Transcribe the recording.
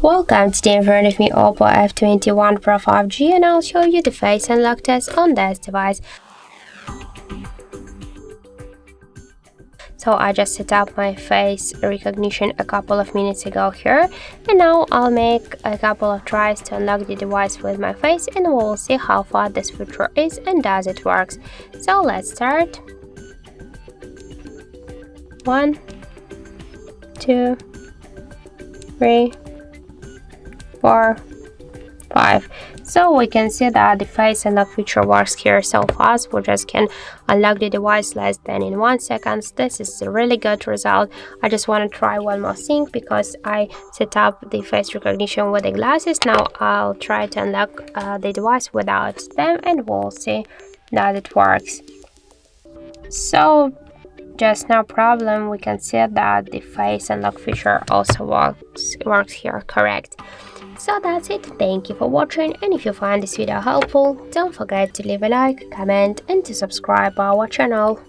Welcome, today in front of me OPPO F21 Pro 5G, and I'll show you the face unlock test on this device. So I just set up my face recognition a couple of minutes ago here, and now I'll make a couple of tries to unlock the device with my face, and we'll see how far this feature is and does it works. So let's start. 1, 2, 3, 4, 5. So we can see that the face unlock feature works here so fast. We just can unlock the device less than in 1 second. This is a really good result. I just want to try one more thing because I set up the face recognition with the glasses. Now I'll try to unlock the device without them, and we'll see that it works. So just no problem, we can see that the face unlock feature also works here correct. So that's it. Thank you for watching, and if you find this video helpful, don't forget to leave a like, comment and to subscribe our channel.